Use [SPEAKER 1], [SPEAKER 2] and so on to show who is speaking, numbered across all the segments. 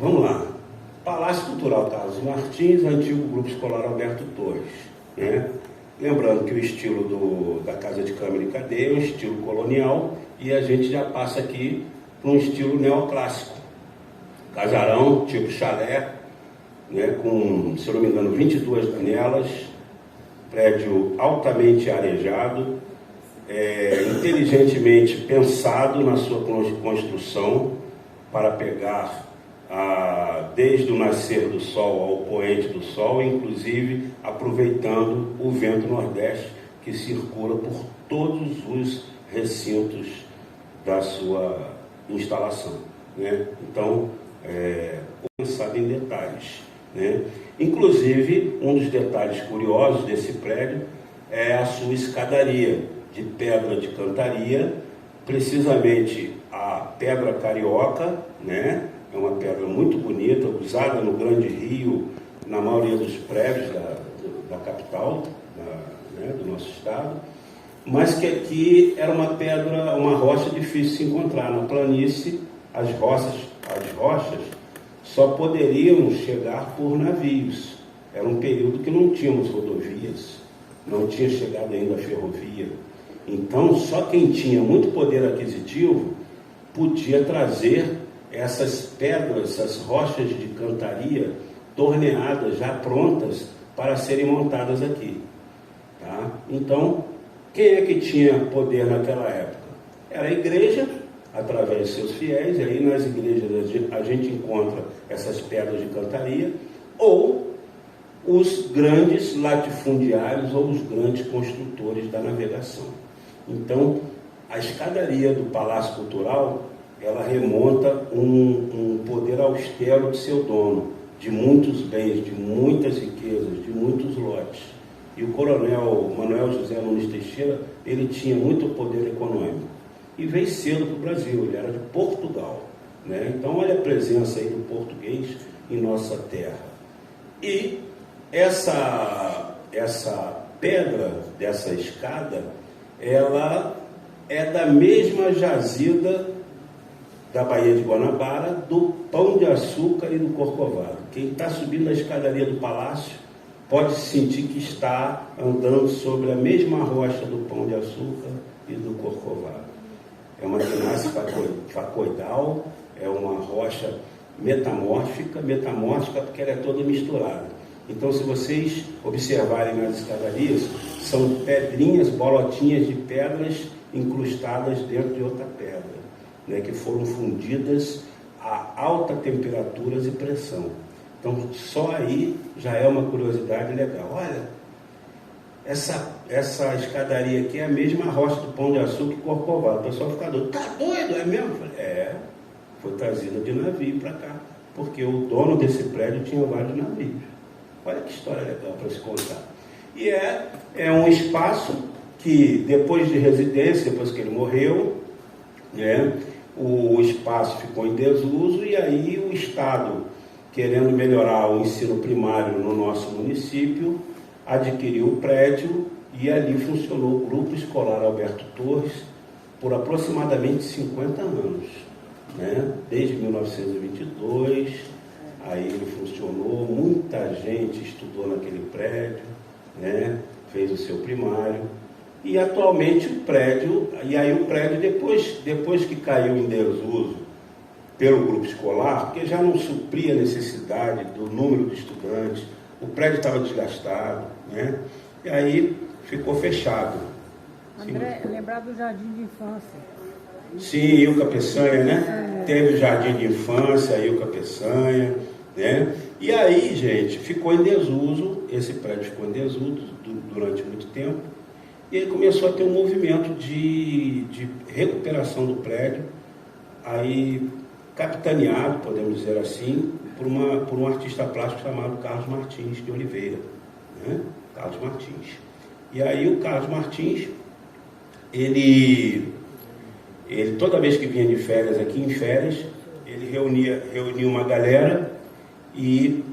[SPEAKER 1] Vamos lá. Palácio Cultural Carlos Martins, antigo Grupo Escolar Alberto Torres, né? Lembrando que o estilo da Casa de Câmara e Cadeia é um estilo colonial e a gente já passa aqui para um estilo neoclássico. Casarão, tipo chalé, né? Com, se eu não me engano, 22 janelas, prédio altamente arejado, inteligentemente pensado na sua construção para pegar desde o nascer do sol ao poente do sol, inclusive aproveitando o vento nordeste que circula por todos os recintos da sua instalação, né? Então, pensado em detalhes, né? Inclusive, um dos detalhes curiosos desse prédio é a sua escadaria de pedra de cantaria, precisamente a pedra carioca, né? É uma pedra muito bonita, usada no Grande Rio, na maioria dos prédios da capital, né, do nosso estado, mas que aqui era uma pedra, uma rocha difícil de se encontrar. Na planície, as rochas só poderiam chegar por navios. Era um período que não tínhamos rodovias, não tinha chegado ainda a ferrovia. Então, só quem tinha muito poder aquisitivo podia trazer essas pedras, essas rochas de cantaria torneadas, já prontas para serem montadas aqui, tá? Então, quem é que tinha poder naquela época? Era a igreja, através de seus fiéis, e aí nas igrejas a gente encontra essas pedras de cantaria, ou os grandes latifundiários ou os grandes construtores da navegação. Então, a escadaria do Palácio Cultural, ela remonta um poder austero de seu dono, de muitos bens, de muitas riquezas, de muitos lotes. E o coronel Manuel José Nunes Teixeira, ele tinha muito poder econômico. E veio cedo para o Brasil, ele era de Portugal, né? Então, olha a presença aí do português em nossa terra. E essa pedra dessa escada, ela é da mesma jazida da Baía de Guanabara, do Pão de Açúcar e do Corcovado. Quem está subindo a escadaria do palácio pode sentir que está andando sobre a mesma rocha do Pão de Açúcar e do Corcovado. É uma ginástica facoidal, é uma rocha metamórfica porque ela é toda misturada. Então, se vocês observarem nas escadarias, são pedrinhas, bolotinhas de pedras incrustadas dentro de outra pedra, né, que foram fundidas a alta temperaturas e pressão. Então, só aí já é uma curiosidade legal. Olha, essa escadaria aqui é a mesma rocha do Pão de Açúcar e Corcovado. O pessoal fica doido. Tá doido, é mesmo? Foi trazida de navio para cá, porque o dono desse prédio tinha vários navios. Olha que história legal para se contar. E é um espaço que, depois de residência, depois que ele morreu, né, o espaço ficou em desuso, e aí o Estado, querendo melhorar o ensino primário no nosso município, adquiriu o prédio e ali funcionou o Grupo Escolar Alberto Torres por aproximadamente 50 anos, né? Desde 1922, aí ele funcionou, muita gente estudou naquele prédio, né? Fez o seu primário. E atualmente o prédio, depois que caiu em desuso pelo grupo escolar, porque já não supria a necessidade do número de estudantes, o prédio estava desgastado, né? E aí ficou fechado.
[SPEAKER 2] André, lembrar do jardim de infância.
[SPEAKER 1] Sim, Ilka Peçanha, né? Teve o jardim de infância, Ilka Peçanha, né? E aí, gente, ficou em desuso, esse prédio ficou em desuso durante muito tempo. E aí começou a ter um movimento de recuperação do prédio, aí capitaneado, podemos dizer assim, por um artista plástico chamado Carlos Martins de Oliveira, né? Carlos Martins. E aí o Carlos Martins, ele toda vez que vinha de férias aqui, em férias, ele reunia uma galera e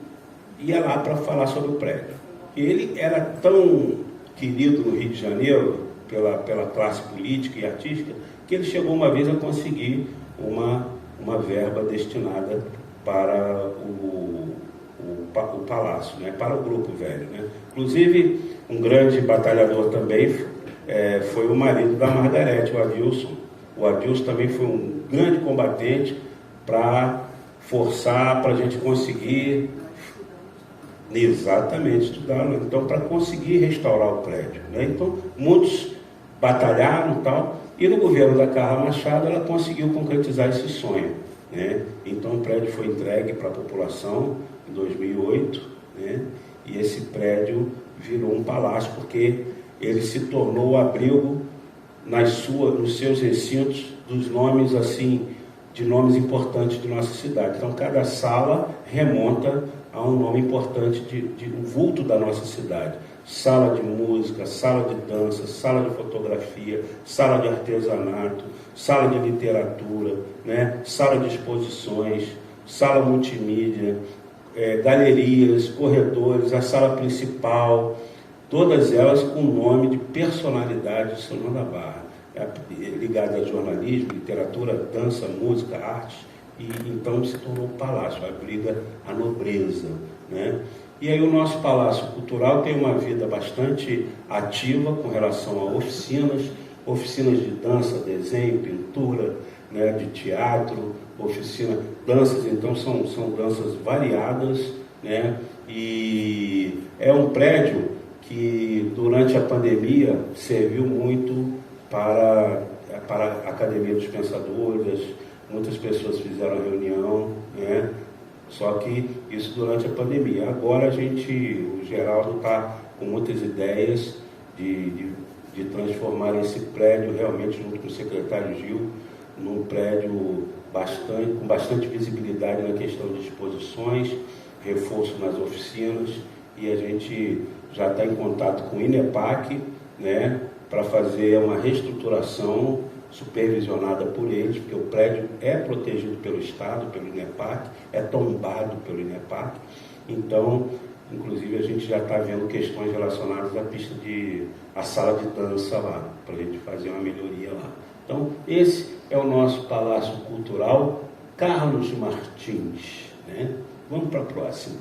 [SPEAKER 1] ia lá para falar sobre o prédio. E ele era tão querido no Rio de Janeiro pela classe política e artística, que ele chegou uma vez a conseguir uma verba destinada para o palácio, né? Para o Grupo Velho, né? Inclusive, um grande batalhador também foi o marido da Margarete, o Adilson. O Adilson também foi um grande combatente para forçar, para a gente conseguir exatamente estudar, né? Então, para conseguir restaurar o prédio, né? Então, muitos batalharam e tal, e no governo da Carla Machado ela conseguiu concretizar esse sonho, né? Então o prédio foi entregue para a população em 2008, né? E esse prédio virou um palácio porque ele se tornou o abrigo nos seus recintos dos nomes assim, de nomes importantes de nossa cidade. Então cada sala remonta a um nome importante de um vulto da nossa cidade. Sala de música, sala de dança, sala de fotografia, sala de artesanato, sala de literatura, né? Sala de exposições, sala multimídia, galerias, corredores, a sala principal, todas elas com o nome de personalidade de São João da Barra, ligada a jornalismo, literatura, dança, música, arte, e então se tornou o palácio, abriga a nobreza, né? E aí o nosso Palácio Cultural tem uma vida bastante ativa com relação a oficinas de dança, desenho, pintura, né, de teatro, danças, então são danças variadas, né? E é um prédio que durante a pandemia serviu muito para a Academia dos Pensadores, muitas pessoas fizeram reunião, né? Só que isso durante a pandemia. Agora o Geraldo está com muitas ideias de transformar esse prédio realmente, junto com o secretário Gil, num prédio com bastante visibilidade na questão de exposições, reforço nas oficinas, e a gente já está em contato com o INEPAC, né, para fazer uma reestruturação supervisionada por eles, porque o prédio é protegido pelo Estado, pelo INEPAC, é tombado pelo INEPAC. Então, inclusive, a gente já está vendo questões relacionadas à sala de dança lá, para a gente fazer uma melhoria lá. Então, esse é o nosso Palácio Cultural Carlos Martins, né? Vamos para a próxima.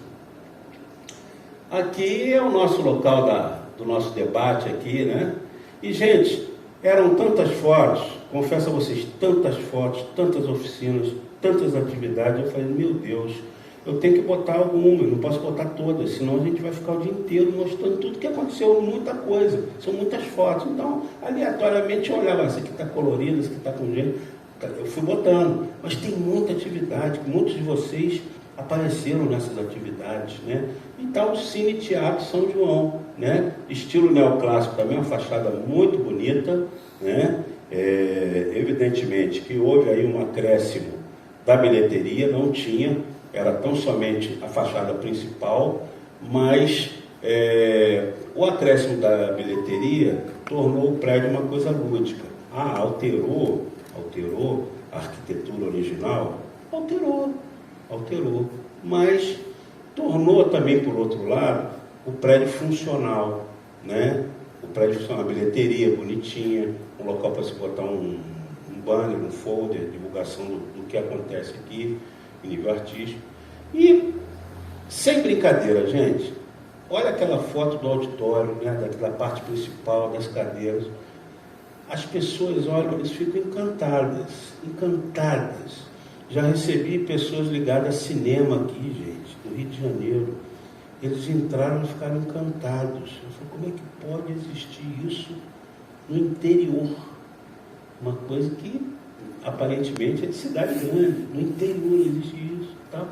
[SPEAKER 1] Aqui é o nosso local do nosso debate aqui, né? E, gente, eram tantas fotos, confesso a vocês, tantas fotos, tantas oficinas, tantas atividades. Eu falei, meu Deus, eu tenho que botar alguma, eu não posso botar todas, senão a gente vai ficar o dia inteiro mostrando tudo que aconteceu, muita coisa, são muitas fotos. Então, aleatoriamente eu olhava, essa aqui está colorida, essa aqui está com jeito, eu fui botando. Mas tem muita atividade, que muitos de vocês apareceram nessas atividades, né? Então, o Cine Teatro São João, né? Estilo neoclássico também, uma fachada muito bonita, né? Evidentemente que houve aí um acréscimo da bilheteria, não tinha, era tão somente a fachada principal, mas o acréscimo da bilheteria tornou o prédio uma coisa lúdica. Alterou a arquitetura original? Alterou, mas tornou também, por outro lado, o prédio funcional, né? O prédio funcional, a bilheteria bonitinha, um local para se botar um banner, um folder, divulgação do que acontece aqui, em nível artístico. E, sem brincadeira, gente, olha aquela foto do auditório, né? Da parte principal, das cadeiras. As pessoas olham, eles ficam encantadas. Já recebi pessoas ligadas a cinema aqui, gente, do Rio de Janeiro. Eles entraram e ficaram encantados. Eu falei, como é que pode existir isso no interior? Uma coisa que aparentemente é de cidade grande. No interior existe isso. Tá?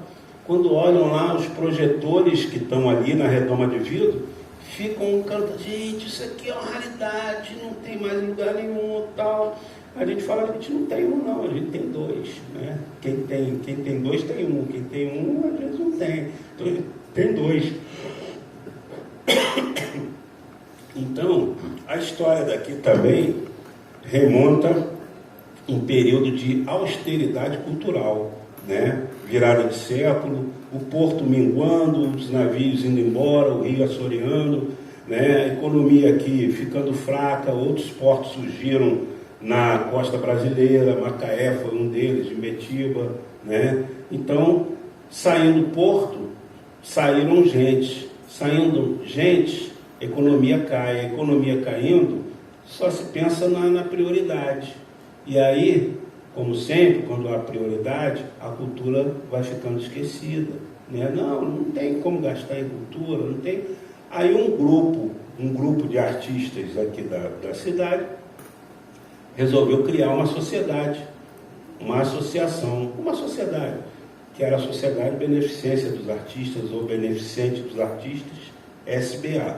[SPEAKER 1] Quando olham lá os projetores que estão ali na redoma de vidro, ficam encantados. Gente, isso aqui é uma raridade, não tem mais em lugar nenhum, tal. A gente fala, a gente não tem um não, a gente tem dois, né? Quem tem dois tem um, quem tem um às vezes não tem. Então, tem dois. Então, a história daqui também remonta um período de austeridade cultural, né? Virada de século, o porto minguando, os navios indo embora, o rio assoreando, né? A economia aqui ficando fraca, outros portos surgiram na costa brasileira, Macaé foi um deles, Imbetiba, né? Então, Saindo porto, saíram gente. Saindo gente, economia cai. A economia caindo, só se pensa na prioridade. E aí, como sempre, quando há prioridade, a cultura vai ficando esquecida. Né? Não tem como gastar em cultura, não tem. Aí um grupo de artistas aqui da cidade resolveu criar uma sociedade, uma associação, uma sociedade, que era a Sociedade de Beneficência dos Artistas, ou Beneficente dos Artistas, SBA.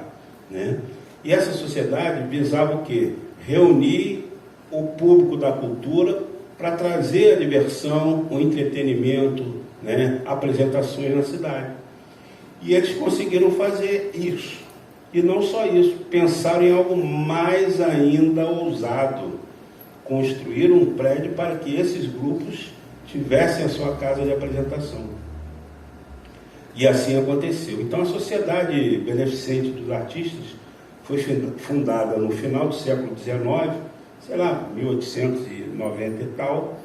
[SPEAKER 1] Né? E essa sociedade visava o quê? Reunir o público da cultura para trazer a diversão, o entretenimento, né? Apresentações na cidade. E eles conseguiram fazer isso. E não só isso, pensaram em algo mais ainda ousado. Construir um prédio para que esses grupos tivessem a sua casa de apresentação. E assim aconteceu. Então a Sociedade Beneficente dos Artistas foi fundada no final do século XIX, sei lá, 1890 e tal,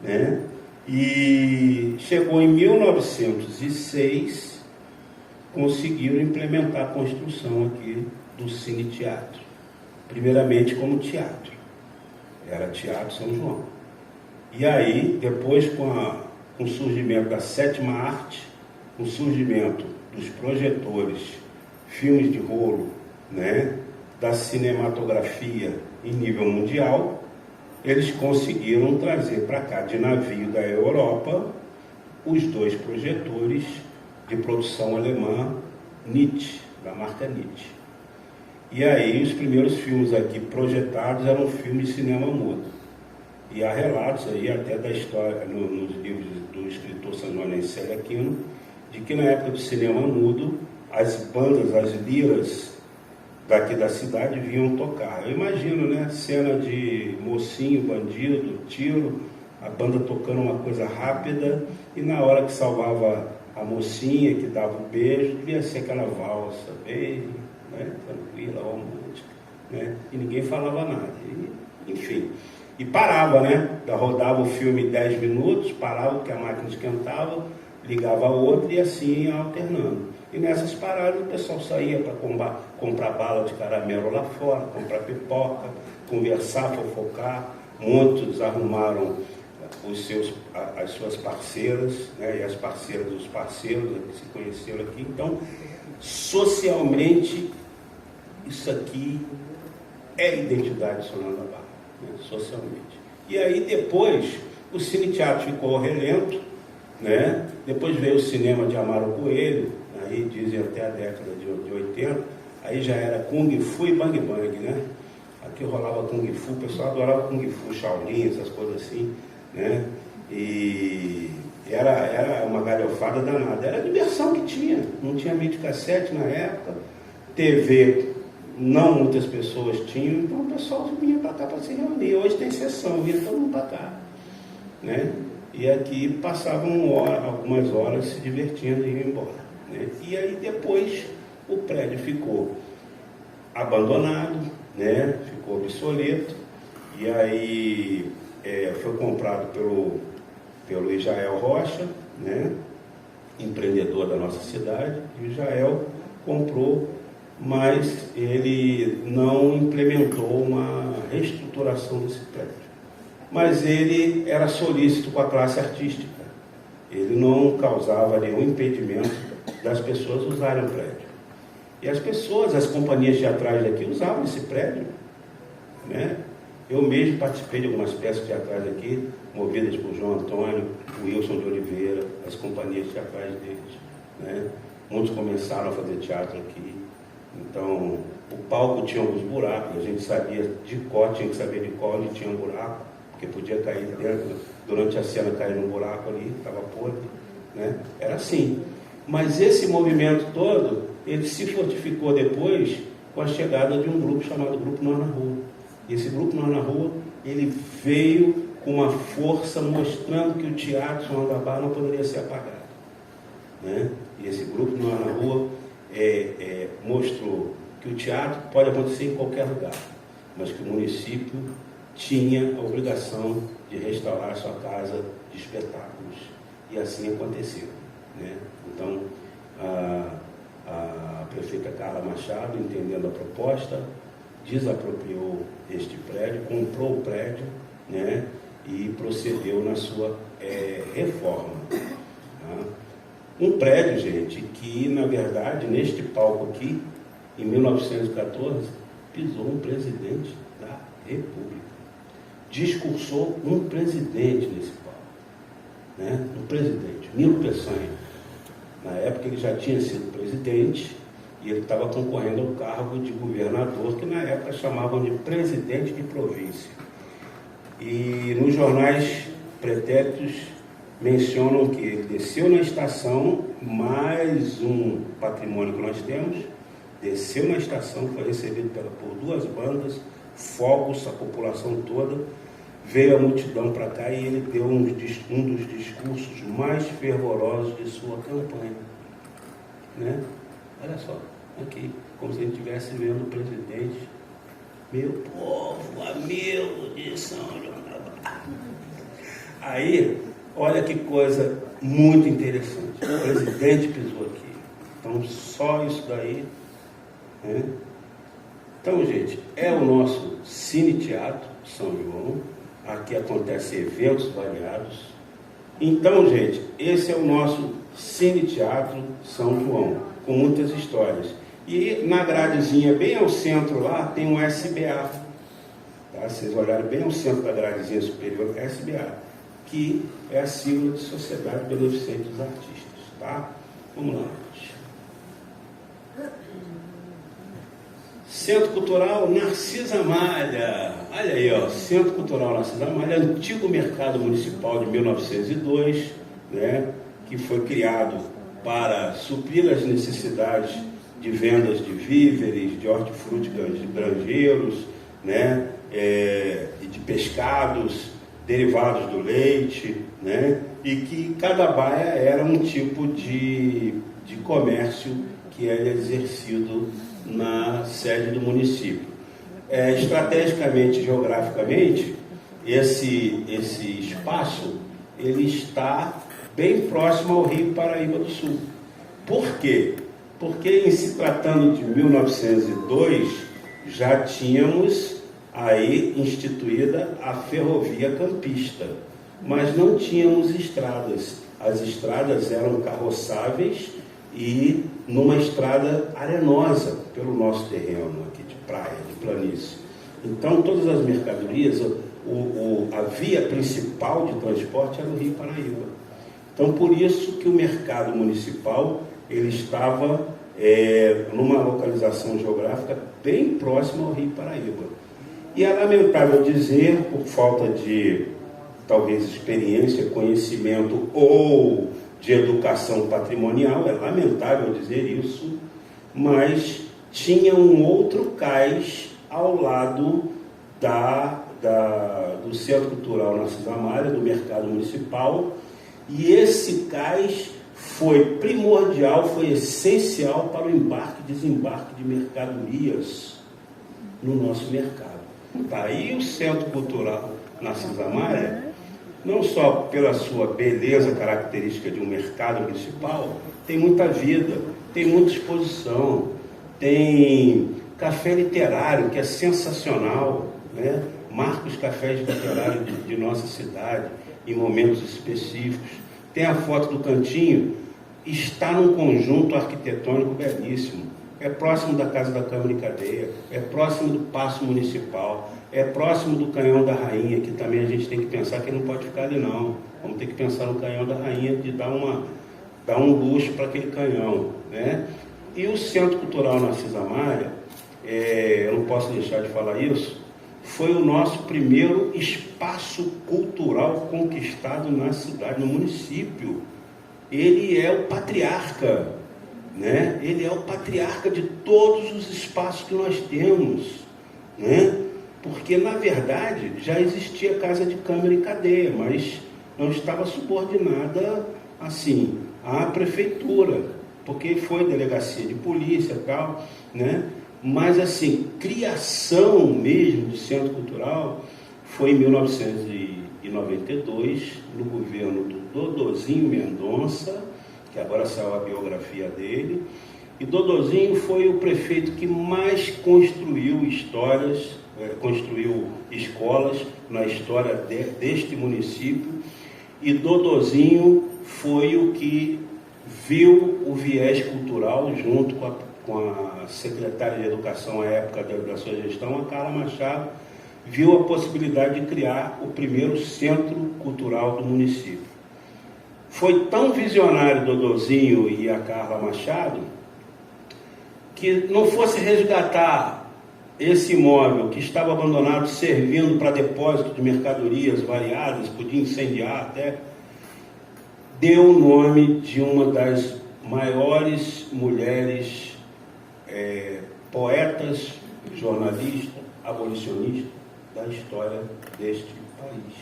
[SPEAKER 1] né? E chegou em 1906, conseguiram implementar a construção aqui do Cine Teatro. Primeiramente como teatro. Era Teatro São João. E aí, depois com o surgimento da 7ª arte, com o surgimento dos projetores, filmes de rolo, né, da cinematografia em nível mundial, eles conseguiram trazer para cá, de navio da Europa, os 2 projetores de produção alemã Nietzsche, da marca Nietzsche. E aí os primeiros filmes aqui projetados eram filmes de cinema mudo. E há relatos aí até da história, nos livros do escritor sanjoanense Célio Aquino, de que na época do cinema mudo, as bandas, as liras daqui da cidade vinham tocar. Eu imagino, né? Cena de mocinho, bandido, tiro, a banda tocando uma coisa rápida, e na hora que salvava a mocinha, que dava um beijo, devia ser aquela valsa, bem, né, tranquila, romântica, né? E ninguém falava nada. Enfim. E parava, né? Rodava o filme 10 minutos, parava porque a máquina esquentava, ligava a outra e assim ia alternando. E nessas paradas o pessoal saía para comprar bala de caramelo lá fora, comprar pipoca, conversar, fofocar. Muitos arrumaram as suas parceiras, né, e as parceiras dos parceiros que se conheceram aqui. Então, socialmente, isso aqui é a identidade de São João da Barra, né, socialmente. E aí depois o Cine Teatro ficou ao relento, né? Depois veio o cinema de Amaro Coelho, aí dizem até a década de 80, aí já era Kung Fu e Bang Bang, né? Aqui rolava Kung Fu, o pessoal adorava Kung Fu, Shaolin, essas coisas assim, né? E era uma galhofada danada, era a diversão que tinha, não tinha videocassete na época, TV não muitas pessoas tinham, então o pessoal vinha para cá para se reunir. Hoje tem sessão, vinha todo mundo para cá, né? E aqui passavam algumas horas se divertindo e iam embora, né? E aí depois o prédio ficou abandonado, né? Ficou obsoleto, e aí foi comprado pelo Israel Rocha, né? Empreendedor da nossa cidade, e o Israel comprou, mas ele não implementou uma reestruturação desse prédio. Mas ele era solícito com a classe artística. Ele não causava nenhum impedimento das pessoas usarem o prédio. E as pessoas, as companhias teatrais daqui usavam esse prédio, né? Eu mesmo participei de algumas peças teatrais aqui, movidas por João Antônio, Wilson de Oliveira, as companhias teatrais deles, né? Muitos começaram a fazer teatro aqui. Então, o palco tinha alguns buracos, a gente sabia de cor, tinha que saber de qual onde tinha um buraco, porque podia cair dentro, durante a cena cair num buraco ali, estava podre, né? Era assim. Mas esse movimento todo, ele se fortificou depois com a chegada de um grupo chamado Grupo Nós na Rua. E esse Grupo Nós na Rua, ele veio com uma força mostrando que o teatro São João da Barra não poderia ser apagado, né? E esse Grupo Nós na Rua mostrou que o teatro pode acontecer em qualquer lugar, mas que o município tinha a obrigação de restaurar a sua casa de espetáculos. E assim aconteceu, né? Então, a prefeita Carla Machado, entendendo a proposta, desapropriou este prédio, comprou o prédio, né? E procedeu na sua reforma. Tá? Um prédio, gente, que, na verdade, neste palco aqui, em 1914, pisou um presidente da República. Discursou um presidente nesse palco. Né? Um presidente, Nilo Peçanha. Na época ele já tinha sido presidente e ele estava concorrendo ao cargo de governador, que na época chamavam de presidente de província. E nos jornais pretéritos mencionam que ele desceu na estação, mais um patrimônio que nós temos, desceu na estação, foi recebido por duas bandas, fogos, a população toda, veio a multidão para cá e ele deu um dos discursos mais fervorosos de sua campanha. Né? Olha só, aqui, como se a gente estivesse vendo o presidente, meu povo, amigo de São João da Barra. Aí, olha que coisa muito interessante. O presidente pisou aqui. Então, só isso daí. Né? Então, gente, é o nosso Cine Teatro São João. Aqui acontecem eventos variados. Então, gente, esse é o nosso Cine Teatro São João, com muitas histórias. E na gradezinha, bem ao centro lá, tem um SBA. Tá? Vocês olharem bem ao centro da gradezinha superior, SBA, que é a sigla de Sociedade Beneficente dos Artistas. Tá? Vamos lá. Centro Cultural Narcisa Malha. Olha aí, ó, Centro Cultural Narcisa Malha, antigo mercado municipal de 1902, né, que foi criado para suprir as necessidades de vendas de víveres, de hortifruti granjeiros, né, e de pescados, derivados do leite, né, e que cada baia era um tipo de comércio que era exercido na sede do município. Estrategicamente, geograficamente, esse espaço ele está bem próximo ao Rio Paraíba do Sul. Por quê? Porque, em se tratando de 1902, já tínhamos aí instituída a ferrovia campista, mas não tínhamos estradas. As estradas eram carroçáveis e numa estrada arenosa pelo nosso terreno aqui de praia, de planície. Então, todas as mercadorias, a via principal de transporte era o Rio Paraíba. Então, por isso que o mercado municipal ele estava numa localização geográfica bem próxima ao Rio Paraíba. E é lamentável dizer, por falta de, talvez, experiência, conhecimento ou de educação patrimonial, é lamentável dizer isso, mas tinha um outro cais ao lado do Centro Cultural Narcisa Malha, do Mercado Municipal, e esse cais foi primordial, foi essencial para o embarque e desembarque de mercadorias no nosso mercado. Daí o Centro Cultural Narcisa Malha, não só pela sua beleza característica de um mercado municipal, tem muita vida, tem muita exposição, tem café literário, que é sensacional, né? Marca os cafés literários de nossa cidade, em momentos específicos. Tem a foto do cantinho, está num conjunto arquitetônico belíssimo. É próximo da Casa da Câmara e Cadeia, é próximo do Paço Municipal, é próximo do Canhão da Rainha, que também a gente tem que pensar que não pode ficar ali não. Vamos ter que pensar no Canhão da Rainha, de dar um luxo para aquele canhão, né? E o Centro Cultural Narcisa Malha, eu não posso deixar de falar isso, foi o nosso primeiro espaço cultural conquistado na cidade, no município. Ele é o patriarca, né? Ele é o patriarca de todos os espaços que nós temos, né? Porque, na verdade, já existia Casa de Câmara e Cadeia, mas não estava subordinada, assim, à prefeitura, porque foi delegacia de polícia e tal, né? Mas, assim, criação mesmo do Centro Cultural foi em 1992, no governo do Dodozinho Mendonça, que agora saiu a biografia dele. E Dodôzinho foi o prefeito que mais construiu construiu escolas na história deste município. E Dodôzinho foi o que viu o viés cultural, junto com a secretária de Educação à época da sua gestão, a Carla Machado, viu a possibilidade de criar o primeiro centro cultural do município. Foi tão visionário Dodôzinho e a Carla Machado que não fosse resgatar esse imóvel que estava abandonado, servindo para depósito de mercadorias variadas, podia incendiar até, deu o nome de uma das maiores mulheres poetas, jornalistas, abolicionistas da história deste país,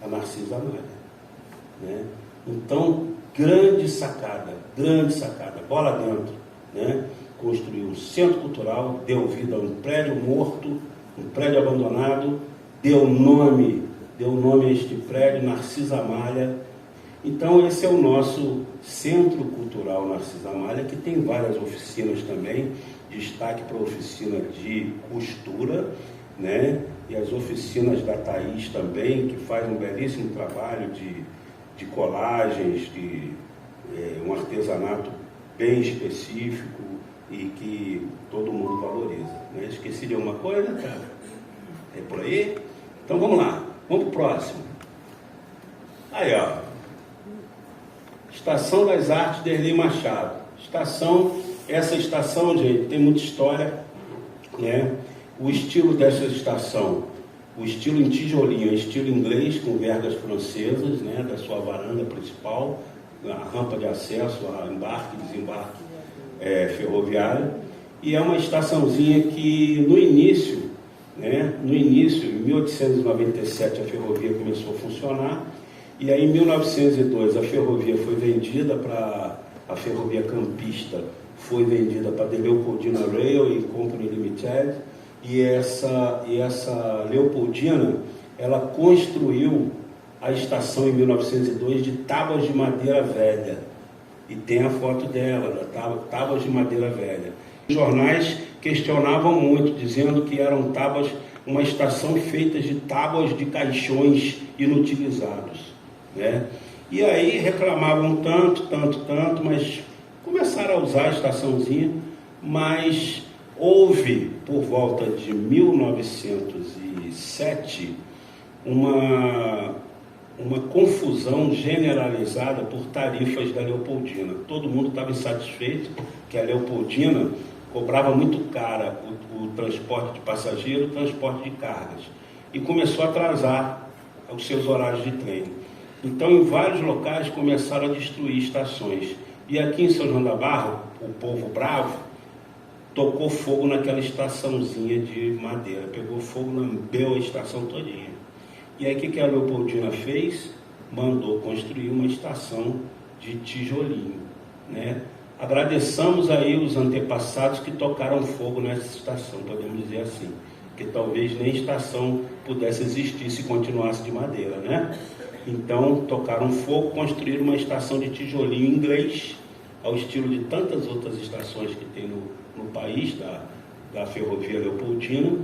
[SPEAKER 1] a Narcisa Amália, né? Então, grande sacada, bola dentro, né? Construiu um centro cultural, deu vida a um prédio morto, um prédio abandonado, deu nome a este prédio, Narcisa Amália. Então, esse é o nosso Centro Cultural Narcisa Amália, que tem várias oficinas também, destaque para a oficina de costura, né? E as oficinas da Thaís também, que faz um belíssimo trabalho de colagens, um artesanato bem específico e que todo mundo valoriza, né? Esqueci de alguma coisa, cara? É por aí? Então vamos lá, vamos para o próximo. Aí, ó. Estação das Artes de Derli Machado. Essa estação, gente, tem muita história, né? O estilo dessa estação, o estilo em tijolinho, é estilo inglês com vergas francesas, né? Da sua varanda principal, a rampa de acesso, a embarque e desembarque ferroviário. E é uma estaçãozinha que no início, em 1897 a ferrovia começou a funcionar. E aí, em 1902, a ferrovia foi vendida para a Ferrovia Campista, foi vendida para a Leopoldina Railway Company Limited, e essa Leopoldina, ela construiu a estação em 1902 de tábuas de madeira velha, e tem a foto dela, tábuas de madeira velha. Os jornais questionavam muito, dizendo que eram uma estação feita de tábuas de caixões inutilizados, né? E aí reclamavam tanto, mas começaram a usar a estaçãozinha, mas houve, por volta de 1907, uma confusão generalizada por tarifas da Leopoldina. Todo mundo estava insatisfeito que a Leopoldina cobrava muito cara o transporte de passageiro, o transporte de cargas, e começou a atrasar os seus horários de trem. Então, em vários locais começaram a destruir estações. E aqui em São João da Barra, o povo bravo tocou fogo naquela estaçãozinha de madeira, pegou fogo, lambeu a estação todinha. E aí o que a Leopoldina fez? Mandou construir uma estação de tijolinho, né? Agradeçamos aí os antepassados que tocaram fogo nessa estação, podemos dizer assim, que talvez nem estação pudesse existir se continuasse de madeira, né? Então tocaram fogo, construíram uma estação de tijolinho inglês, ao estilo de tantas outras estações que tem no país, da Ferrovia Leopoldina.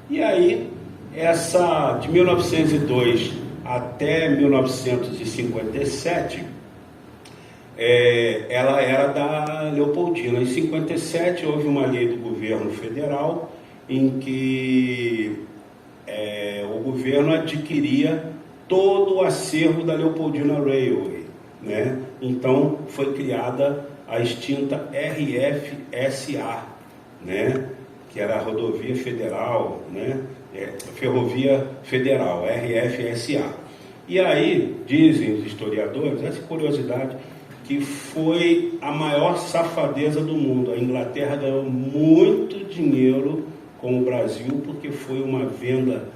[SPEAKER 1] E aí, essa de 1902 até 1957, ela era da Leopoldina. Em 57 houve uma lei do governo federal em que o governo adquiria todo o acervo da Leopoldina Railway, né? Então foi criada a extinta RFSA, né? Que era a Rodovia Federal, né? Ferrovia Federal, RFSA. E aí, dizem os historiadores, essa curiosidade, que foi a maior safadeza do mundo. A Inglaterra ganhou muito dinheiro com o Brasil, porque foi uma venda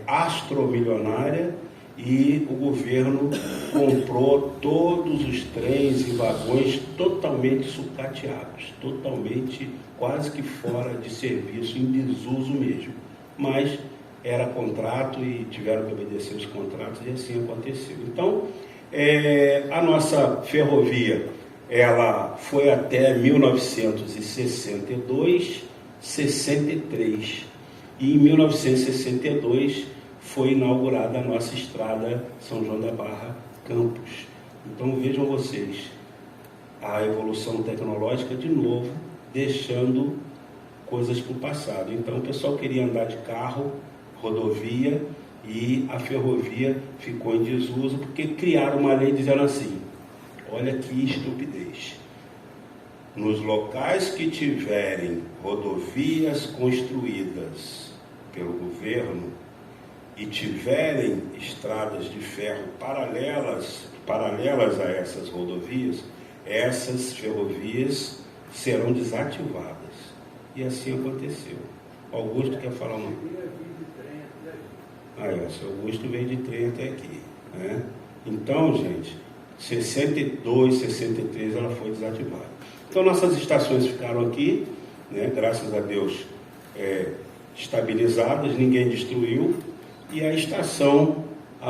[SPEAKER 1] astromilionária, e o governo comprou todos os trens e vagões totalmente sucateados, totalmente quase que fora de serviço, em desuso mesmo. Mas era contrato e tiveram que obedecer os contratos, e assim aconteceu. Então, a nossa ferrovia, ela foi até 1962, 63. E em 1962 foi inaugurada a nossa estrada São João da Barra Campos. Então vejam vocês, a evolução tecnológica de novo, deixando coisas para o passado. Então o pessoal queria andar de carro, rodovia, e a ferrovia ficou em desuso porque criaram uma lei dizendo assim: olha que estupidez, nos locais que tiverem rodovias construídas pelo governo e tiverem estradas de ferro paralelas a essas rodovias, essas ferrovias serão desativadas. E assim aconteceu. Augusto quer falar uma coisa? Seu Augusto veio de trem até aqui, né? Então, gente, 62, 63 ela foi desativada. Então nossas estações ficaram aqui, né, graças a Deus, estabilizadas, ninguém destruiu, e a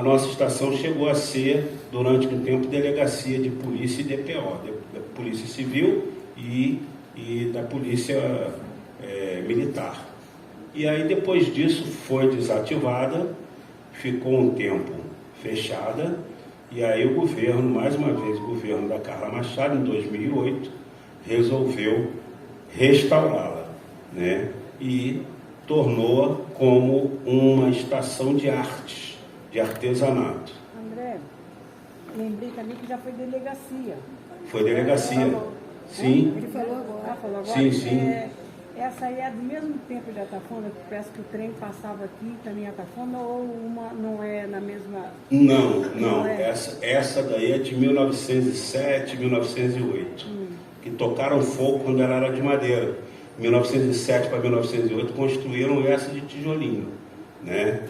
[SPEAKER 1] nossa estação chegou a ser, durante um tempo, delegacia de polícia e DPO, da Polícia Civil e da Polícia Militar. E aí depois disso foi desativada, ficou um tempo fechada, e aí o governo, mais uma vez, o governo da Carla Machado, em 2008, resolveu restaurá-la, né? E tornou-a como uma estação de artes, de artesanato.
[SPEAKER 2] André, lembrei também que já foi delegacia.
[SPEAKER 1] Foi delegacia, sim.
[SPEAKER 2] Ele falou agora. Falou agora?
[SPEAKER 1] Sim, sim.
[SPEAKER 2] Essa aí é do mesmo tempo de Atafona, que parece que o trem passava aqui também em Atafona, ou uma não é na mesma...
[SPEAKER 1] Não. Essa daí é de 1907, 1908, que tocaram fogo quando ela era de madeira. 1907 para 1908 construíram essa de tijolinho, né?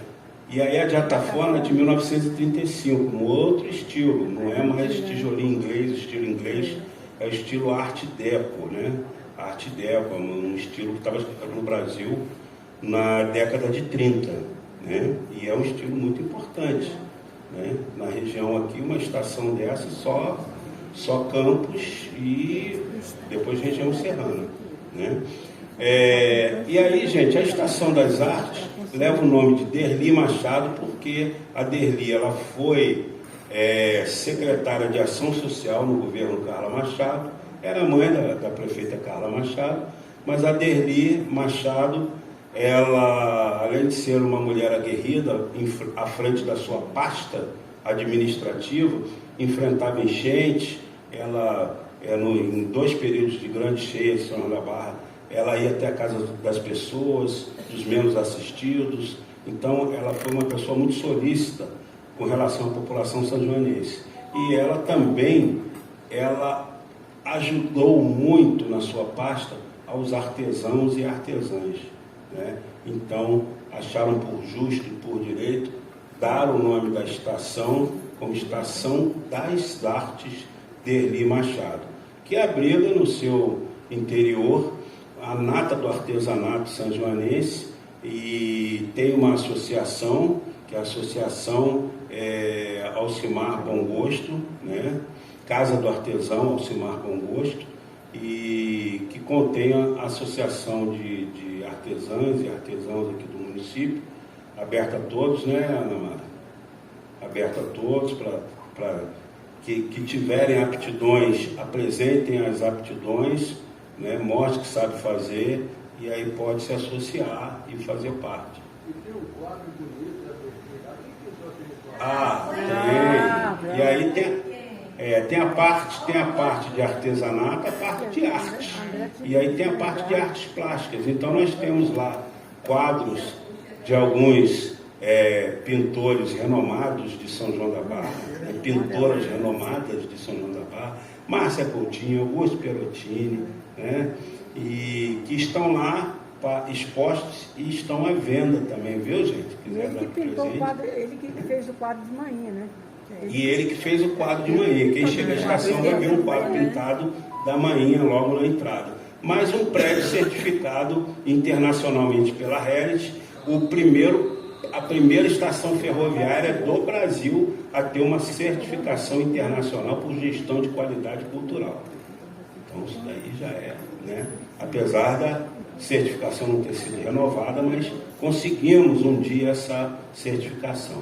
[SPEAKER 1] E aí a de Atafona é de 1935, um outro estilo, não é mais tijolinho inglês, o estilo inglês é o estilo Art Deco, né? Art Deco, um estilo que estava no Brasil na década de 30, né? E é um estilo muito importante, né? Na região aqui, uma estação dessa só Campos e depois região serrana, né? E aí, gente, a Estação das Artes leva o nome de Derli Machado porque a Derli, ela foi secretária de Ação Social no governo Carla Machado, era mãe da prefeita Carla Machado, mas a Derli Machado, ela, além de ser uma mulher aguerrida, à frente da sua pasta administrativa, enfrentava enchentes, ela, em 2 períodos de grande cheia de São João da Barra, ela ia até a casa das pessoas, dos menos assistidos. Então ela foi uma pessoa muito solícita com relação à população sanjoanense. E ela também, ajudou muito na sua pasta aos artesãos e artesãs, né? Então acharam por justo e por direito dar o nome da estação como Estação das Artes Derli Machado, que abriga no seu interior a nata do artesanato sanjoanense, e tem uma associação, que é a Associação Alcimar Bom Gosto, né? Casa do Artesão Alcimar Bom Gosto, e que contém a associação de artesãs e artesãos aqui do município, aberta a todos, né, Ana Mara? Aberta a todos, para que tiverem aptidões, apresentem as aptidões, né, mostre que sabe fazer, e aí pode se associar e fazer parte.
[SPEAKER 3] E tem um quadro bonito da prefeita.
[SPEAKER 1] Tem. E aí tem a parte de artesanato, a parte de arte. E aí tem a parte de artes plásticas. Então nós temos lá quadros de alguns pintores renomados de São João da Barra, pintoras renomadas de São João da Barra, Márcia Coutinho, Augusto Perottini, né? E que estão lá expostos e estão à venda também, viu, gente?
[SPEAKER 2] Ele que pintou o quadro, ele que fez o quadro de manhã, né?
[SPEAKER 1] E ele que fez o quadro de manhã. Quem chega à estação vai ver um quadro pintado da manhã logo na entrada. Mais um prédio certificado internacionalmente pela Heritage, o primeiro a primeira estação ferroviária do Brasil a ter uma certificação internacional por gestão de qualidade cultural. Então isso daí já é, né? Apesar da certificação não ter sido renovada, mas conseguimos um dia essa certificação.